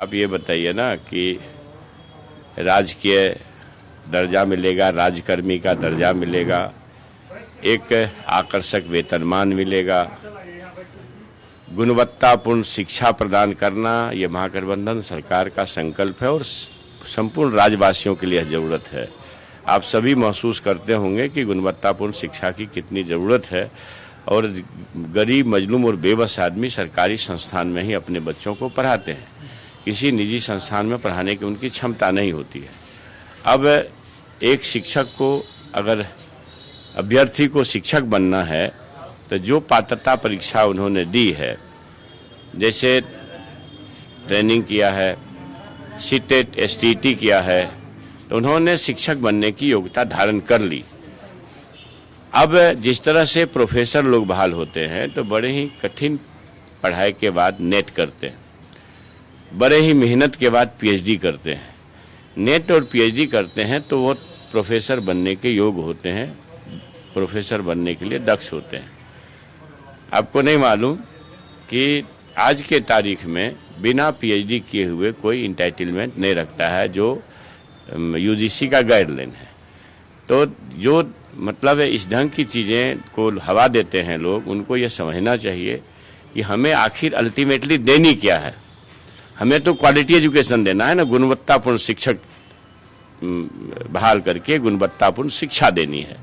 आप ये बताइए ना कि राजकीय दर्जा मिलेगा, राज्यकर्मी का दर्जा मिलेगा, एक आकर्षक वेतनमान मिलेगा, गुणवत्तापूर्ण शिक्षा प्रदान करना, ये महागठबंधन सरकार का संकल्प है और संपूर्ण राज्यवासियों के लिए जरूरत है। आप सभी महसूस करते होंगे कि गुणवत्तापूर्ण शिक्षा की कितनी ज़रूरत है और गरीब, मजलूम और बेबस आदमी सरकारी संस्थान में ही अपने बच्चों को पढ़ाते हैं। किसी निजी संस्थान में पढ़ाने की उनकी क्षमता नहीं होती है। अब एक शिक्षक को, अगर अभ्यर्थी को शिक्षक बनना है तो जो पात्रता परीक्षा उन्होंने दी है, जैसे ट्रेनिंग किया है, सीटेट एसटीटी किया है, तो उन्होंने शिक्षक बनने की योग्यता धारण कर ली। अब जिस तरह से प्रोफेसर लोग बहाल होते हैं तो बड़े ही कठिन पढ़ाई के बाद नेट करते हैं, बड़े ही मेहनत के बाद पीएचडी करते हैं। नेट और पीएचडी करते हैं तो वो प्रोफेसर बनने के योग्य होते हैं, प्रोफेसर बनने के लिए दक्ष होते हैं। आपको नहीं मालूम कि आज के तारीख में बिना पीएचडी किए हुए कोई इंटाइटलमेंट नहीं रखता है, जो यूजीसी का गाइडलाइन है। तो जो मतलब इस ढंग की चीज़ें को हवा देते हैं लोग, उनको ये समझना चाहिए कि हमें आखिर अल्टीमेटली देनी क्या है। हमें तो क्वालिटी एजुकेशन देना है ना, गुणवत्तापूर्ण शिक्षक बहाल करके गुणवत्तापूर्ण शिक्षा देनी है।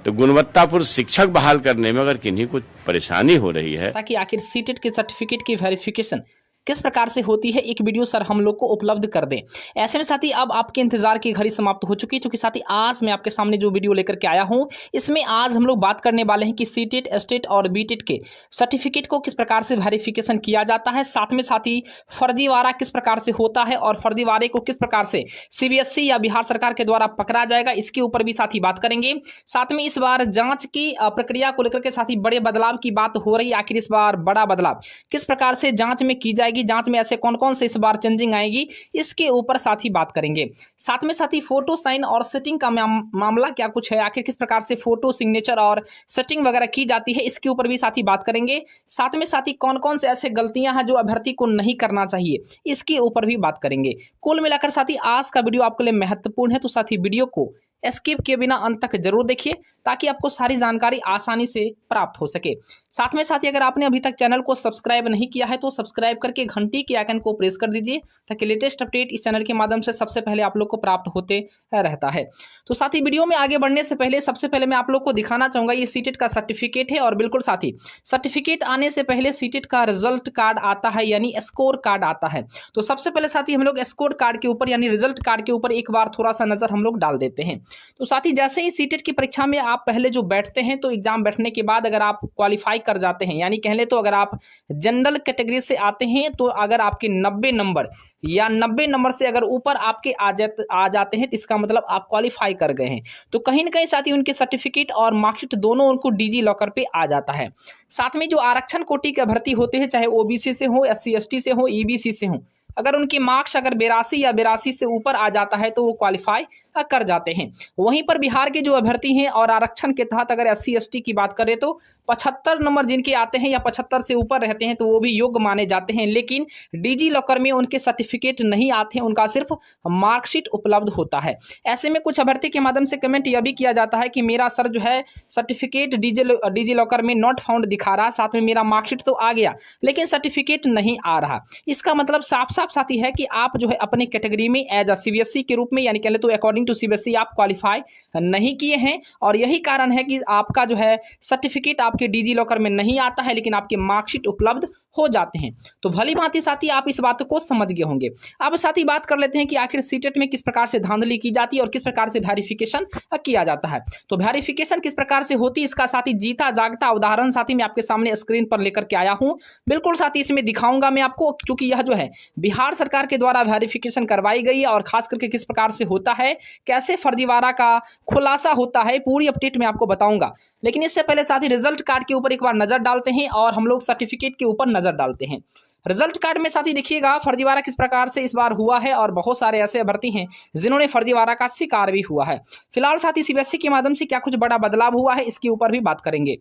तो गुणवत्तापूर्ण शिक्षक बहाल करने में अगर किन्हीं को परेशानी हो रही है, ताकि आखिर सीटेट के सर्टिफिकेट की वेरिफिकेशन किस प्रकार से होती है, एक वीडियो सर हम लोग को उपलब्ध कर दें। ऐसे में साथी अब आपके इंतजार की घड़ी समाप्त हो चुकी है, क्योंकि साथी आज मैं आपके सामने जो वीडियो लेकर के आया हूं, इसमें आज हम लोग बात करने वाले हैं कि सीटेट, एसटेट और बीटेट के सर्टिफिकेट को किस प्रकार से वेरिफिकेशन किया जाता है, साथ में साथी फर्जीवाड़ा किस प्रकार से होता है और फर्जीवाड़े को किस प्रकार से सीबीएसई या बिहार सरकार के द्वारा पकड़ा जाएगा, इसके ऊपर भी साथी बात करेंगे। साथ में इस बार जांच की प्रक्रिया को लेकर के साथी बड़े बदलाव की बात हो रही है। आखिर इस बार बड़ा बदलाव किस प्रकार से जांच में की जाएगी, जांच में ऐसे कौन कौन से इस बार चेंजिंग आएगी, इसके ऊपर साथ ही बात करेंगे। साथ में साथ ही फोटो साइन और सेटिंग का मामला क्या कुछ है, आखिर किस प्रकार से फोटो सिग्नेचर और सेटिंग वगैरह की जाती है, इसके ऊपर भी साथ ही बात करेंगे। साथ में साथ ही कौन कौन से ऐसे गलतियां हैं जो अभ्यर्थी को नहीं करना चाहिए, इसके ऊपर भी बात करेंगे। कुल मिलाकर साथ ही आज का वीडियो आपके लिए महत्वपूर्ण है, तो साथ ही वीडियो को स्किप किए बिना अंत तक जरूर देखिए, ताकि आपको सारी जानकारी आसानी से प्राप्त हो सके। साथ में साथ ही अगर आपने अभी तक चैनल को सब्सक्राइब नहीं किया है तो सब्सक्राइब करके घंटी के आइकन को प्रेस कर दीजिए, ताकि लेटेस्ट अपडेट इस चैनल के माध्यम से सबसे पहले आप लोग को प्राप्त होते रहता है। तो साथ ही वीडियो में आगे बढ़ने से पहले सबसे पहले मैं आप लोग को दिखाना चाहूंगा, ये सीटेट का सर्टिफिकेट है। और बिल्कुल साथ ही सर्टिफिकेट आने से पहले सीटेट का रिजल्ट कार्ड आता है, यानी स्कोर कार्ड आता है। तो सबसे पहले साथ ही हम लोग स्कोर कार्ड के ऊपर यानी रिजल्ट कार्ड के ऊपर एक बार थोड़ा सा नजर हम लोग डाल देते हैं। तो साथ ही जैसे ही सीटेट की परीक्षा में आप पहले जो बैठते हैं, तो एग्जाम बैठने के बाद अगर आप क्वालिफाई कर जाते हैं, यानी कह ले तो अगर आप जनरल कैटेगरी से आते हैं, तो अगर आपके 90 नंबर या 90 नंबर से अगर ऊपर आपके आ जाते हैं, तो इसका मतलब आप क्वालिफाई कर गए हैं। तो कहीं ना कहीं साथ ही उनके सर्टिफिकेट और मार्कशीट दोनों उनको डिजी लॉकर पे आ जाता है। साथ में जो आरक्षण कोटि के भर्ती होते हैं, चाहे ओबीसी से हो, SC ST से हो, EBC से हो, अगर उनके मार्क्स अगर 82 या 82 से ऊपर आ जाता है तो वो क्वालिफाई कर जाते हैं। वहीं पर बिहार के जो अभ्यर्थी हैं और आरक्षण के तहत अगर SC ST की बात करें तो 75 नंबर जिनके आते हैं या 75 से ऊपर रहते हैं, तो वो भी योग्य माने जाते हैं। लेकिन डिजी लॉकर में उनके सर्टिफिकेट नहीं आते हैं, उनका सिर्फ मार्कशीट उपलब्ध होता है। ऐसे में कुछ अभ्यर्थी के माध्यम से कमेंट यह भी किया जाता है कि मेरा सर जो है सर्टिफिकेट डिजी लॉकर में नॉट फाउंड दिखा रहा, साथ में मेरा मार्कशीट तो आ गया लेकिन सर्टिफिकेट नहीं आ रहा। इसका मतलब साफ साफ साथी है कि आप जो है अपने कैटेगरी में एज अ CBSE के रूप में, यानी कह ले तो अकॉर्डिंग टू CBSE आप क्वालिफाई नहीं किए हैं, और यही कारण है कि आपका जो है सर्टिफिकेट आपके डिजी लॉकर में नहीं आता है, लेकिन आपके मार्कशीट उपलब्ध हो जाते हैं। तो भली भांति साथी आप इस बात को समझ गए होंगे। अब साथी बात कर लेते हैं कि आखिर सीटेट में किस प्रकार से धांधली की जाती है और किस प्रकार से वेरिफिकेशन किया जाता है। तो वेरिफिकेशन किस प्रकार से होती है, इसका साथी जीता जागता उदाहरण साथी मैं आपके सामने स्क्रीन पर लेकर के आया हूं। बिल्कुल साथी इसमें दिखाऊंगा मैं आपको, क्योंकि यह जो है बिहार सरकार के द्वारा वेरिफिकेशन करवाई गई है और खास करके किस प्रकार से होता है, कैसे फर्जीवाड़ा का खुलासा होता है, पूरी अपडेट मैं आपको बताऊंगा। लेकिन इससे पहले साथी रिजल्ट कार्ड के ऊपर एक बार नजर डालते हैं और हम लोग सर्टिफिकेट के ऊपर नजर डालते हैं। रिजल्ट कार्ड में साथी देखिएगा फर्जीवाड़ा किस प्रकार से इस बार हुआ है, और बहुत सारे ऐसे अभ्यर्थी हैं जिन्होंने फर्जीवाड़ा का शिकार भी हुआ है। फिलहाल साथी CBSE के माध्यम से क्या कुछ बड़ा बदलाव हुआ है, इसके ऊपर भी बात करेंगे।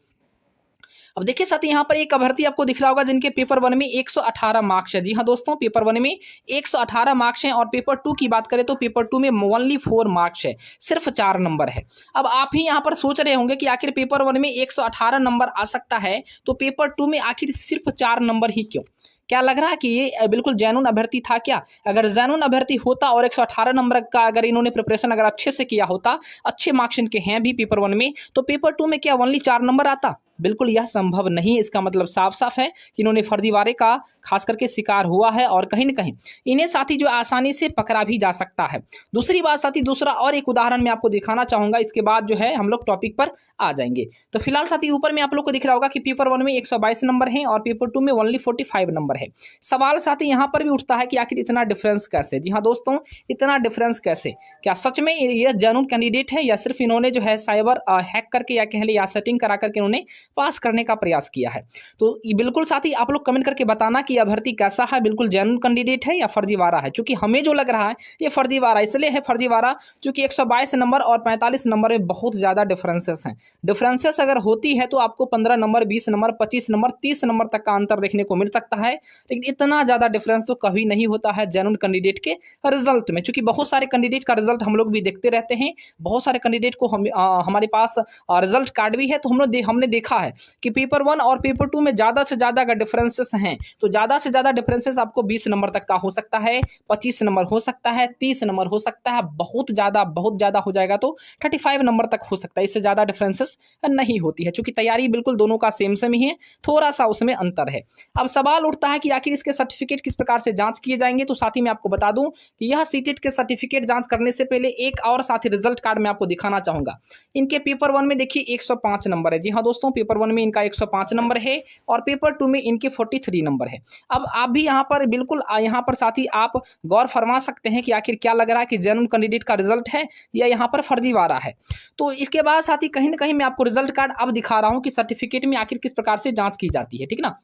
अब देखिए साथी यहाँ पर एक अभ्यर्थी आपको दिख रहा होगा जिनके पेपर 1 में 118 मार्क्स है। जी हाँ दोस्तों, पेपर 1 में 118 मार्क्स हैं और पेपर 2 की बात करें तो पेपर 2 में ओनली 4 मार्क्स है, सिर्फ 4 नंबर है। अब आप ही यहाँ पर सोच रहे होंगे कि आखिर पेपर 1 में 118 नंबर आ सकता है तो पेपर 2 में आखिर सिर्फ 4 नंबर ही क्यों? क्या लग रहा है कि ये बिल्कुल जेन्युइन अभ्यर्थी था क्या? अगर जेन्युइन अभ्यर्थी होता और 118 नंबर का अगर इन्होंने प्रिपरेशन अगर अच्छे से किया होता, अच्छे मार्क्स इनके हैं भी पेपर 1 में, तो पेपर 2 में क्या ओनली 4 नंबर आता? बिल्कुल यह संभव नहीं। इसका मतलब साफ साफ है कि इन्होंने फर्जीवाड़े का खास करके शिकार हुआ है और कहीं न कहीं इन्हें साथी जो आसानी से पकड़ा भी जा सकता है। दूसरी बात साथी, दूसरा और एक उदाहरण मैं आपको दिखाना चाहूँगा, इसके बाद जो है हम लोग टॉपिक पर आ जाएंगे। तो फिलहाल साथी ऊपर में आप लोग को दिख रहा होगा कि पेपर 1 में 122 नंबर हैं और पेपर 2 में ओनली 45 नंबर है। सवाल साथी यहाँ पर भी उठता है कि आखिर इतना डिफरेंस कैसे? जी हाँ दोस्तों, इतना डिफरेंस कैसे? क्या सच में ये जेन्युइन कैंडिडेट है या सिर्फ इन्होंने जो है साइबर हैक करके या कह ले या सेटिंग करा करके इन्होंने पास करने का प्रयास किया है? तो ये बिल्कुल साथी आप लोग कमेंट करके बताना कि अभ्यर्थी कैसा है, बिल्कुल जेन्युइन कैंडिडेट है या फर्जीवाड़ा है। क्योंकि हमें जो लग रहा है ये फर्जीवाड़ा इसलिए है, फर्जीवाड़ा क्योंकि 122 नंबर और 45 नंबर में बहुत ज़्यादा डिफरेंसेस हैं। डिफरेंसेस अगर होती है तो आपको 15 नंबर, 20 नंबर, 25 नंबर, 30 नंबर तक का अंतर देखने को मिल सकता है, लेकिन इतना ज़्यादा डिफरेंस तो कभी नहीं होता है जेन्युइन कैंडिडेट के रिजल्ट में। क्योंकि बहुत सारे कैंडिडेट का रिजल्ट हम लोग भी देखते रहते हैं, बहुत सारे कैंडिडेट को हमारे पास रिजल्ट कार्ड भी है, तो हमने देखा है कि पेपर 1 और पेपर 2 में ज़्यादा से ज़्यादा अगर डिफरेंसेस हैं तो ज़्यादा से ज़्यादा डिफरेंसेस आपको 20 नंबर तक का हो सकता है, 25 नंबर हो सकता है, 30 नंबर हो सकता है, बहुत ज़्यादा हो जाएगा तो 35 नंबर तक हो सकता है। इससे ज़्यादा डिफरेंसेस नहीं होती है, क्योंकि तैयारी बिल्कुल दोनों का सेम ही है, थोड़ा सा उसमें अंतर है। अब सवाल उठता है कि आखिर इसके सर्टिफिकेट किस प्रकार से जांच किए जाएंगे। तो साथ ही मैं आपको बता दूं कि यह सीटेट के सर्टिफिकेट जांच करने से पहले एक और साथी रिजल्ट कार्ड मैं आपको दिखाना चाहूंगा। इनके पेपर 1 में देखिए 105 नंबर है। जी हाँ दोस्तों, पेपर 1 में इनका 105 नंबर है और पेपर 2 में इनके 43 नंबर है। अब आप भी यहाँ पर बिल्कुल यहाँ पर साथी आप गौर फरमा सकते हैं कि आखिर क्या लग रहा है कि जेन्युइन कैंडिडेट का रिजल्ट है या यहाँ पर फर्जीवाड़ा है। तो इसके बाद साथी कहीं ना कहीं मैं आपको रिजल्ट कार्ड अब दिखा रहा हूं कि सर्टिफिकेट में आखिर किस प्रकार से जांच की जाती है, ठीक ना।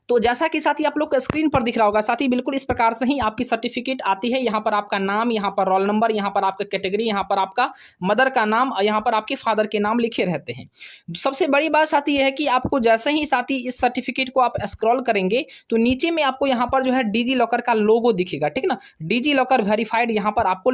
तो जैसा कि साथी आप लोग को स्क्रीन पर दिख रहा होगा साथी, बिल्कुल इस प्रकार से ही आपकी सर्टिफिकेट आती है। यहाँ पर आपका नाम, यहाँ पर रोल नंबर, यहाँ पर आपका कैटेगरी, यहाँ पर आपका मदर का नाम और यहाँ पर आपके फादर के नाम लिखे रहते हैं। सबसे बड़ी बात साथी यह है कि आपको जैसे ही साथी इस सर्टिफिकेट को आप स्क्रॉल करेंगे तो नीचे में आपको यहाँ पर जो है डिजी लॉकर का लोगो दिखेगा, ठीक ना। डिजी लॉकर वेरीफाइड यहाँ पर आपको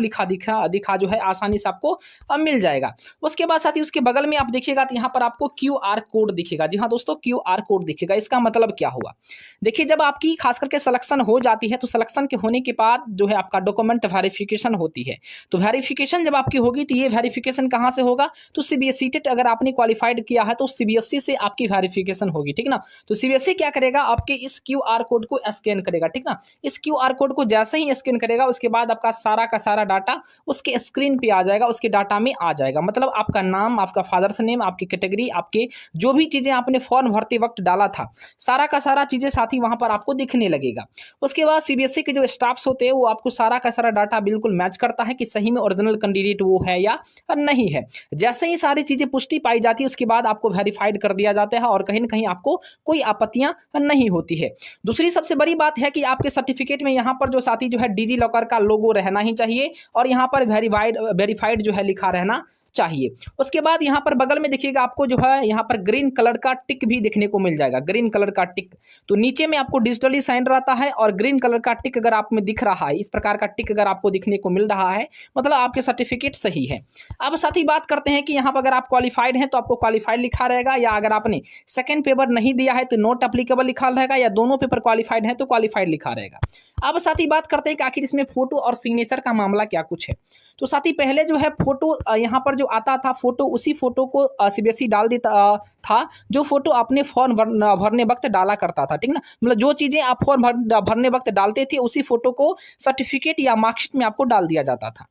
दिखा जो है आसानी से आपको मिल जाएगा। उसके बाद साथी उसके बगल में आप देखिएगा तो यहाँ पर आपको QR कोड दिखेगा। जी हाँ दोस्तों, QR कोड दिखेगा। इसका मतलब क्या हुआ? देखिए, जब आपकी खास करके सिलेक्शन हो जाती है तो सिलेक्शन के होने के बाद जो है आपका डॉक्यूमेंट वेरिफिकेशन होती है। तो वेरिफिकेशन जब आपकी होगी तो ये वेरिफिकेशन कहाँ से होगा? तो CBSE टेट अगर आपने क्वालिफाइड किया है तो CBSE से आपकी वेरिफिकेशन होगी, ठीक ना। तो CBSE क्या करेगा? आपके इस QR कोड को स्कैन करेगा, ठीक ना। इस QR कोड को जैसे ही स्कैन करेगा उसके बाद आपका सारा का सारा डाटा उसके स्क्रीन पे आ जाएगा, उसके डाटा में आ जाएगा। मतलब आपका नाम, आपका फादर्स नेम, आपकी कैटेगरी, आपके जो भी चीज़ें आपने फॉर्म भरते वक्त डाला था, सारा का सारा चीज़ें साथी वहां पर आपको दिखने लगेगा। उसके बाद CBSE के जो स्टाफ्स होते हैं वो आपको सारा का सारा डाटा बिल्कुल मैच करता है कि सही में ओरिजिनल कैंडिडेट वो है या नहीं है। जैसे ही सारी चीजें पुष्टि पाई जाती है उसके बाद आपको वेरीफाइड कर दिया जाता है और कहीं ना कहीं आपको कोई आपत्तियां नहीं होती है। दूसरी सबसे बड़ी बात है कि आपके सर्टिफिकेट में यहाँ पर जो साथी जो है डिजी लॉकर का लोगो रहना ही चाहिए और यहाँ पर वेरीफाइड जो है लिखा रहना चाहिए। उसके बाद यहाँ पर बगल में देखिएगा आपको जो है यहाँ पर ग्रीन कलर का टिक भी देखने को मिल जाएगा, ग्रीन कलर का टिक। तो नीचे में आपको डिजिटली साइन रहता है और ग्रीन कलर का टिक अगर आप में दिख रहा है, इस प्रकार का टिक अगर आपको दिखने को मिल रहा है मतलब आपके सर्टिफिकेट सही है। अब साथ ही बात करते हैं कि यहाँ पर अगर आप क्वालिफाइड हैं तो आपको क्वालिफाइड लिखा रहेगा, या अगर आपने सेकेंड पेपर नहीं दिया है तो नॉट अप्लीकेबल लिखा रहेगा, या दोनों पेपर क्वालिफाइड है तो क्वालिफाइड लिखा रहेगा। अब साथ ही बात करते हैं कि आखिर इसमें फोटो और सिग्नेचर का मामला क्या कुछ है। तो साथ ही पहले जो है फोटो यहाँ पर जो आता था फोटो, उसी फोटो को CBSE डाल देता था जो फोटो आपने फॉर्म भरने वक्त डाला करता था, ठीक ना। मतलब जो चीज़ें आप फॉर्म भरने वक्त डालते थे उसी फोटो को सर्टिफिकेट या मार्कशीट में आपको डाल दिया जाता था।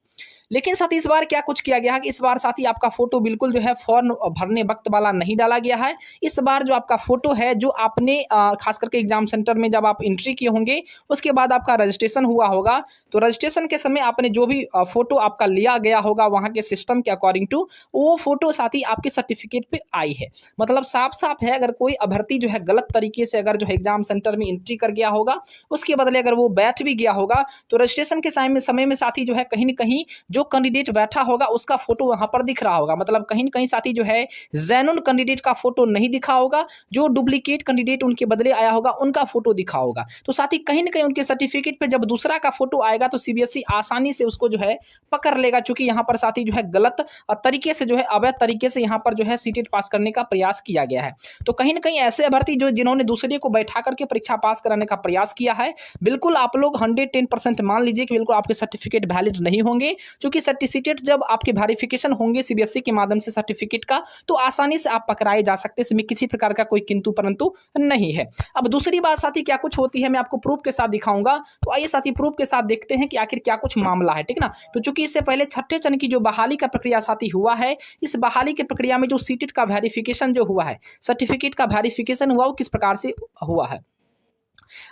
लेकिन साथ ही इस बार क्या कुछ किया गया है कि इस बार साथ ही आपका फोटो बिल्कुल जो है फॉर्म भरने वक्त वाला नहीं डाला गया है। इस बार जो आपका फोटो है जो आपने खास करके एग्जाम सेंटर में जब आप एंट्री किए होंगे उसके बाद आपका रजिस्ट्रेशन हुआ होगा, तो रजिस्ट्रेशन के समय आपने जो भी फोटो आपका लिया गया होगा वहाँ के सिस्टम के अकॉर्डिंग टू वो फोटो साथ ही आपके सर्टिफिकेट पे आई है। मतलब साफ साफ है, अगर कोई अभ्यर्थी जो है गलत तरीके से अगर जो है एग्जाम सेंटर में एंट्री कर गया होगा उसके बदले अगर वो बैठ भी गया होगा तो रजिस्ट्रेशन के समय में साथ ही जो है कहीं ना कहीं जो जो कैंडिडेट बैठा होगा उसका फोटो वहां पर दिख रहा होगा। मतलब कहीं न कहीं साथी जो है जेन्युइन कैंडिडेट का फोटो नहीं दिखा होगा, जो डुप्लीकेट कैंडिडेट उनके बदले आया होगा उनका फोटो दिखा होगा। तो साथ ही कहीं न कहीं उनके सर्टिफिकेट पे जब दूसरा का फोटो आएगा तो सीबीएसई आसानी से उसको जो है पकड़ लेगा, चूंकि यहाँ पर साथी जो है गलत तरीके से जो है अवैध तरीके से यहाँ पर जो है सीटेट पास करने का प्रयास किया गया है। तो कहीं न कहीं ऐसे अभ्यर्थी जो जिन्होंने दूसरे को बैठा करके परीक्षा पास कराने का प्रयास किया है, बिल्कुल आप लोग 110% मान लीजिए कि बिल्कुल आपके सर्टिफिकेट वैलिड नहीं होंगे, क्योंकि सर्टिफिकेट जब आपके वेरिफिकेशन होंगे सीबीएसई के माध्यम से सर्टिफिकेट का, तो आसानी से आप पकड़ाए जा सकते हैं, इसमें किसी प्रकार का कोई किंतु परंतु नहीं है। अब दूसरी बात साथी क्या कुछ होती है, मैं आपको प्रूफ के साथ दिखाऊंगा। तो आइए साथी प्रूफ के साथ देखते हैं कि आखिर क्या कुछ मामला है, ठीक ना। तो चूंकि इससे पहले छठे चरण की जो बहाली का प्रक्रिया साथी हुआ है, इस बहाली की प्रक्रिया में जो सीटेट का वेरिफिकेशन जो हुआ है, सर्टिफिकेट का वेरिफिकेशन हुआ, वो किस प्रकार से हुआ है।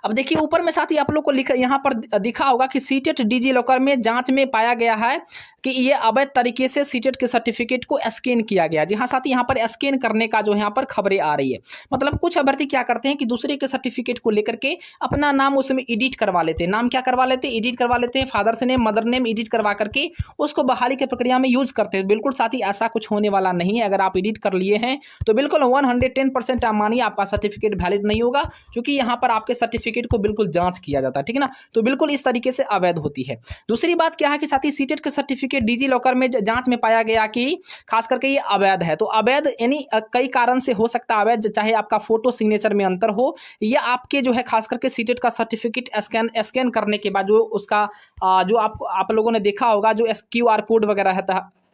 अब देखिए ऊपर में साथी आप लोग को लिखा यहाँ पर दिखा होगा कि सीटेट डिजी लॉकर में जांच में पाया गया है कि ये अवैध तरीके से सीटेट के सर्टिफिकेट को स्कैन किया गया। जी हाँ साथी, यहाँ पर स्कैन करने का जो यहाँ पर खबरें आ रही है। मतलब कुछ अभ्यर्थी क्या करते हैं कि दूसरे के सर्टिफिकेट को लेकर के अपना नाम उसमें एडिट करवा लेते हैं। नाम क्या करवा लेते हैं? एडिट करवा लेते हैं। Father's name, mother name edit करवा करके उसको बहाली की प्रक्रिया में यूज करते हैं। बिल्कुल साथी ऐसा कुछ होने वाला नहीं है। अगर आप एडिट कर लिए हैं तो बिल्कुल 110% आप मानिए आपका सर्टिफिकेट वैलिड नहीं होगा, क्योंकि यहाँ पर आपके सर्टिफिकेट को बिल्कुल जांच किया जाता है, ठीक है ना। तो बिल्कुल इस तरीके से अवैध होती है। दूसरी बात क्या है कि साथी सीटेट के सर्टिफिकेट डिजी लॉकर में जांच में पाया गया कि खास करके ये अवैध है। तो अवैध यानी कई कारण से हो सकता है अवैध, चाहे आपका फोटो सिग्नेचर में अंतर हो या आपके जो है खास करके सीटेट का सर्टिफिकेट स्कैन करने के बाद जो उसका जो आप लोगों ने देखा होगा जो QR कोड वगैरह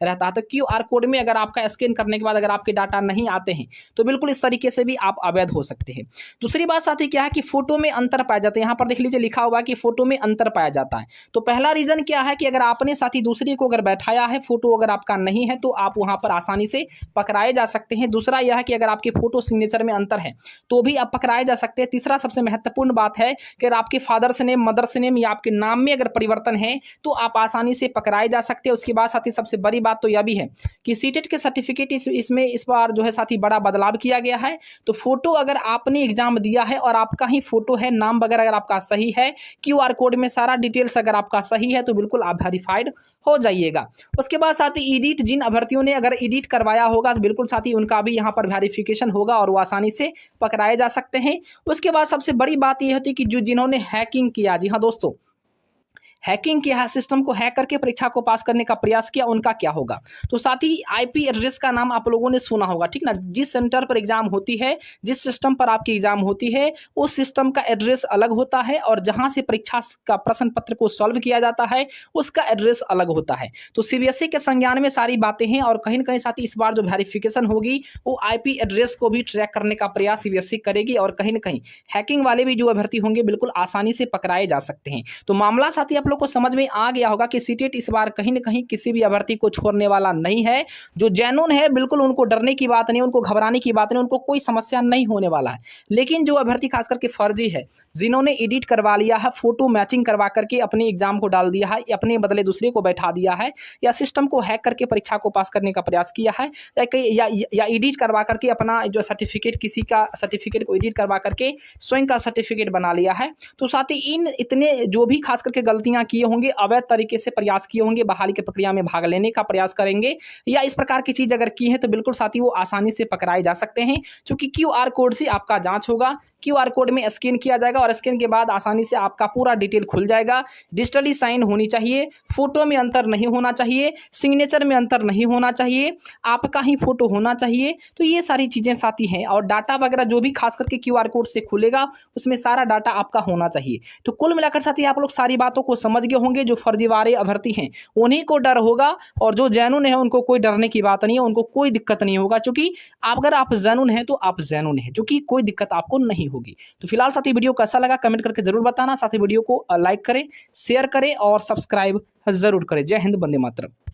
रहता है, तो QR कोड में अगर आपका स्कैन करने के बाद अगर आपके डाटा नहीं आते हैं तो बिल्कुल इस तरीके से भी आप अवैध हो सकते हैं। दूसरी बात साथी क्या है कि फोटो में अंतर पाया जाता है। यहाँ पर देख लीजिए लिखा हुआ है कि फोटो में अंतर पाया जाता है। तो पहला रीजन क्या है कि अगर आपने साथी दूसरे को अगर बैठाया है, फोटो अगर आपका नहीं है तो आप वहाँ पर आसानी से पकड़ाए जा सकते हैं। दूसरा यह है कि अगर आपके फोटो सिग्नेचर में अंतर है तो भी आप पकड़ाए जा सकते हैं। तीसरा सबसे महत्वपूर्ण बात है कि अगर आपके फादर्स नेम, मदर्स नेम या आपके नाम में अगर परिवर्तन है तो आप आसानी से पकड़ाए जा सकते हैं। उसके बाद साथी सबसे बड़ी बात तो यह भी है कि सीटेट के सर्टिफिकेट इसमें इस बार जो है साथी बड़ा बदलाव किया गया है। तो फोटो अगर आपने एग्जाम दिया है और आपका ही फोटो है, नाम वगैरह अगर आपका सही है, QR कोड में सारा डिटेल्स अगर आपका सही है तो बिल्कुल आप वेरीफाइड हो जाइएगा। उसके बाद साथी एडिट, जिन अभ्यर्थियों ने अगर एडिट करवाया होगा तो बिल्कुल साथी उनका भी यहाँ पर वेरिफिकेशन होगा और वो आसानी से पकड़ाए जा सकते हैं। उसके बाद सबसे बड़ी बात यह होती है कि जिन्होंने हैकिंग किया, जी हाँ दोस्तों, हैकिंग किया है, सिस्टम को हैक करके परीक्षा को पास करने का प्रयास किया, उनका क्या होगा। तो साथ ही IP एड्रेस का नाम आप लोगों ने सुना होगा, ठीक ना। जिस सेंटर पर एग्जाम होती है, जिस सिस्टम पर आपकी एग्जाम होती है, उस सिस्टम का एड्रेस अलग होता है और जहां से परीक्षा का प्रश्न पत्र को सॉल्व किया जाता है उसका एड्रेस अलग होता है। तो CBSE के संज्ञान में सारी बातें हैं और कहीं ना कहीं साथ ही इस बार जो वेरिफिकेशन होगी वो IP एड्रेस को भी ट्रैक करने का प्रयास CBSE करेगी और कहीं ना कहीं हैकिंग वाले भी जो अभ्यर्थी होंगे बिल्कुल आसानी से पकड़ाए जा सकते हैं। तो मामला साथी आप लोग को समझ में आ गया होगा कि सीटेट इस बार कहीं न कहीं किसी भी अभ्यर्थी को छोड़ने वाला नहीं है। जो जेन्युइन है बिल्कुल उनको डरने की बात नहीं, उनको घबराने की बात नहीं, उनको कोई समस्या नहीं होने वाला है। लेकिन जो अभ्यर्थी खास करके फर्जी है, जिन्होंने एडिट करवा लिया है, फोटो मैचिंग करवा करके अपने एग्जाम को डाल दिया है, अपने बदले दूसरे को बैठा दिया है, या सिस्टम को हैक करके परीक्षा को पास करने का प्रयास किया है, या एडिट करवा करके अपना जो सर्टिफिकेट, किसी का सर्टिफिकेट को एडिट करवा करके स्वयं का सर्टिफिकेट बना लिया है, तो साथ ही इन इतने जो भी खास करके गलतियां किए होंगे, अवैध तरीके से प्रयास किए होंगे, बहाली की प्रक्रिया में भाग लेने का प्रयास करेंगे या इस प्रकार की चीज अगर की है तो बिल्कुल साथी वो आसानी से पकड़ाए जा सकते हैं, क्योंकि QR कोड से आपका जांच होगा। QR कोड में स्कैन किया जाएगा और स्कैन के बाद आसानी से आपका पूरा डिटेल खुल जाएगा। डिजिटली साइन होनी चाहिए, फोटो में अंतर नहीं होना चाहिए, सिग्नेचर में अंतर नहीं होना चाहिए, आपका ही फोटो होना चाहिए। तो ये सारी चीजें साथी हैं और डाटा वगैरह जो भी खास करके QR कोड से खुलेगा उसमें सारा डाटा आपका होना चाहिए। तो कुल मिलाकर साथी आप लोग सारी बातों को समझ गए होंगे। जो फर्जीवाड़े अभ्यर्थी हैं उन्हीं को डर होगा और जो जेन्युइन है उनको कोई डरने की बात नहीं है, उनको कोई दिक्कत नहीं होगा, क्योंकि अगर आप जेन्युइन हैं तो आप जेन्युइन हैं, क्योंकि कोई दिक्कत आपको नहीं होगी। तो फिलहाल साथी वीडियो कैसा लगा कमेंट करके जरूर बताना। साथी वीडियो को लाइक करें, शेयर करें और सब्सक्राइब जरूर करें। जय हिंद, वंदे मातरम।